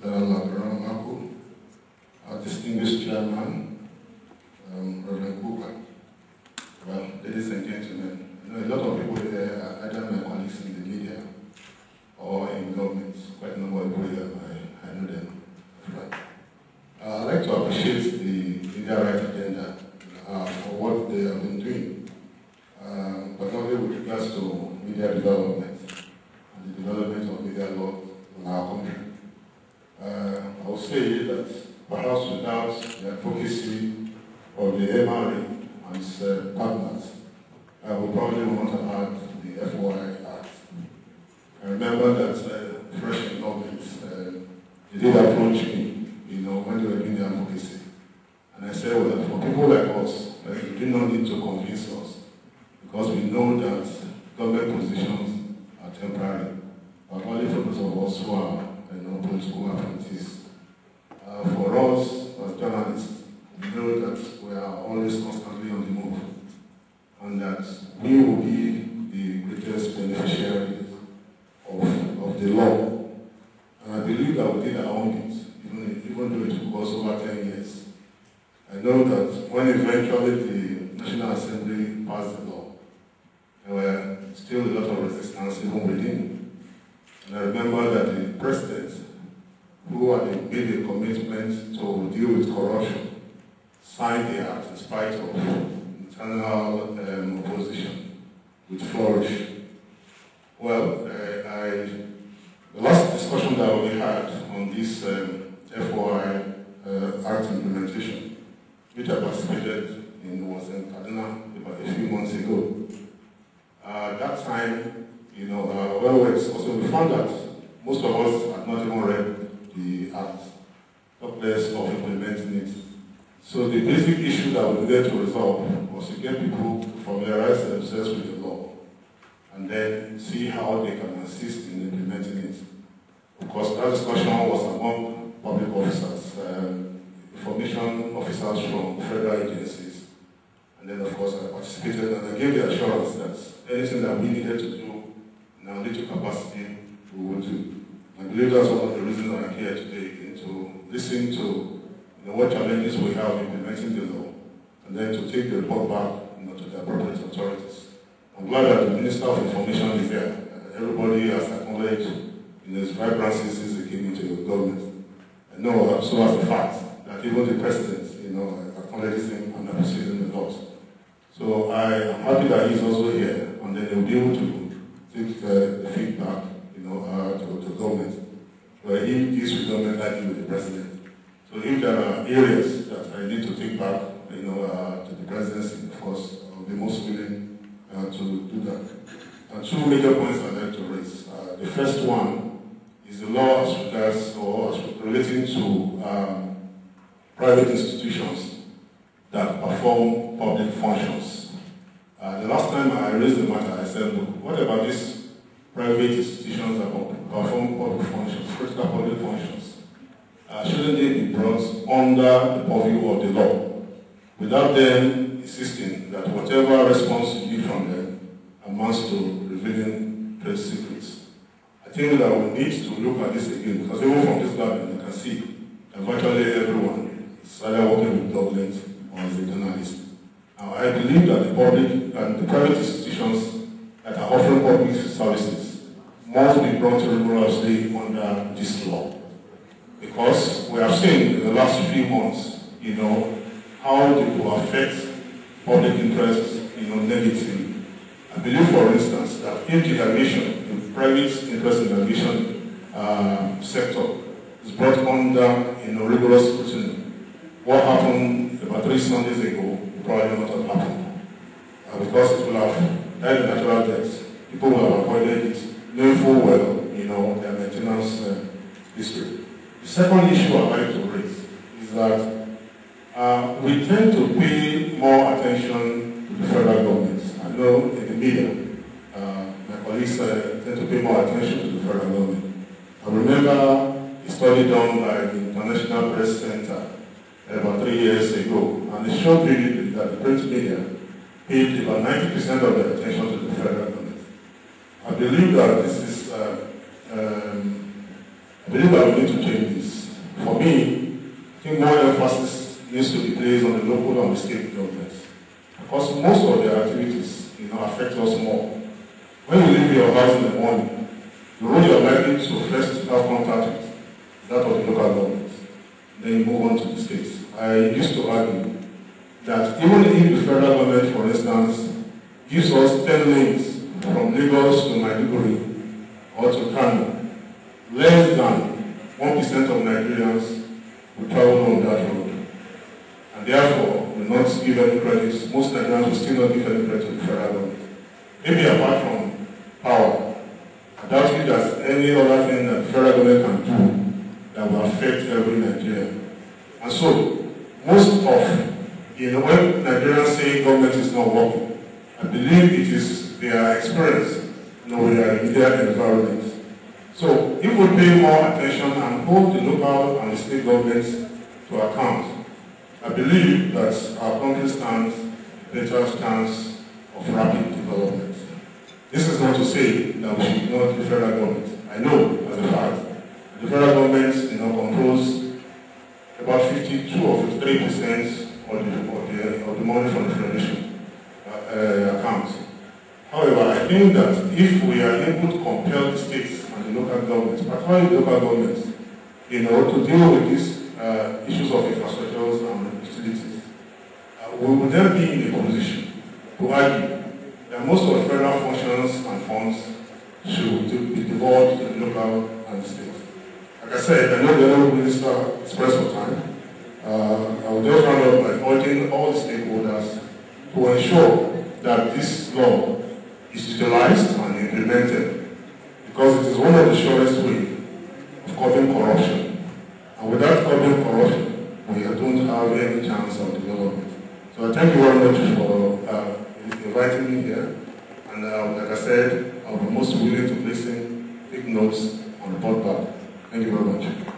Our distinguished chairman, Reverend Cooper. Well, ladies and gentlemen, I know a lot of people here are either my colleagues in the media or in government. Quite a number of people here, I know them. Right. I'd like to appreciate the Media Rights Agenda for what they have been doing, particularly with regards to media development and the development of media law in our country. I would say that perhaps without the advocacy of the MRA and its partners, we probably would not have had the FOI Act. I remember that fresh in government, they did approach me, when they were doing the advocacy. And I said, well, for people like us, you do not need to convince us, because we know that government positions are temporary, but only for those of us who are political apprentices. For us, as journalists, we know that we are always constantly on the move, and that we will be the greatest beneficiaries of the law. And I believe that we did our own bit, even though it took us over 10 years. I know that when eventually the National Assembly passed the law, there were still a lot of resistance even within. And I remember that the president, who had made a commitment to deal with corruption, signed the act in spite of internal opposition with flourish. Well, the last discussion that we had on this FOI Act implementation, which I participated in, was in Kaduna about a few months ago. At that time, we found that most of us had not even read the act, not less of implementing it. So the basic issue that we needed to resolve was to get people to familiarize themselves with the law and then see how they can assist in implementing it. Of course, that discussion was among public officers, information officers from federal agencies, and then of course I participated and I gave the assurance that anything that we needed to do in our little capacity, we would do. I believe that's one of the reasons I'm here today, to listen to what challenges we have implementing the law, and then to take the report back to the appropriate authorities. I'm glad that the Minister of Information is here. Everybody has acknowledged in his vibrancy since he came into the government. I know so as the fact that even the President, acknowledges him and appreciates him a lot. So I am happy that he's also here, and then he'll be able to take the feedback to government, where he deals with government like with the president. So if there are areas that I need to take back, to the presidency, of course, I'll be most willing to do that. And two major points I'd like to raise. The first one is the law as regards or as relating to private institutions that perform public functions. The last time I raised the matter, I said, look, what about these private institutions that perform public functions, critical public functions? Shouldn't they be brought under the purview of the law, without them insisting that whatever response you get from them amounts to revealing trade secrets? I think that we need to look at this again, because even from this garden you can see that virtually everyone is either working with government or as a journalist. Now, I believe that the public and the private institutions that are offering public services must be brought rigorously under this law. Because we have seen in the last few months, how they will affect public interests, negatively. I believe, for instance, that if the aviation, the private interest in the aviation sector is brought under, rigorous scrutiny, what happened about 3 Sundays ago will probably not have happened. Because it will have died a natural death. People will have avoided it, knowing full well, their maintenance history. The second issue I'd like to raise is that we tend to pay more attention to the federal government. I know in the media, my colleagues tend to pay more attention to the federal government. I remember a study done by the International Press Center about 3 years ago, and it showed really that the print media paid about 90% of their attention to the federal government. I believe that this is I believe that we need to change this. For me, I think more emphasis needs to be placed on the local and the state governments, because most of their activities, affect us more. When you leave your house in the morning, the road you are likely to first have contact with that of the local government. Then you move on to the states. I used to argue that even if the federal government, for instance, gives us 10 lanes from Lagos to Maiduguri or to Kano, less than 1% of Nigerians will travel on that road. And therefore, will not give any credit. Most Nigerians will still not give any credit to the federal government. Maybe apart from power, I doubt if there's any other thing that the federal government can do that will affect every Nigerian. And so, most of, when Nigerians say government is not working, I believe it is their experience with their immediate environment. So, if we pay more attention and hold the local and the state governments to account, I believe that our country stands a better chance of rapid development. This is not to say that we should ignore the federal government. I know, as a fact, the federal government controls about 52 or 53% of the money from the federation accounts. However, I think that if we are able to compel the states and the local governments, particularly the local governments, to deal with these issues of infrastructures and utilities, we will then be in a position to argue that most of the federal functions and funds should be devolved to the local and the states. Like I said, I know the Honourable Minister expressed for time. I will just round up by urging all the stakeholders to ensure that this law is utilized and implemented, because it is one of the surest ways of curbing corruption. And without curbing corruption, we don't have any chance of development. So I thank you very much for inviting me here. And like I said, I'll be most willing to listen, take notes, and report back. Thank you very much.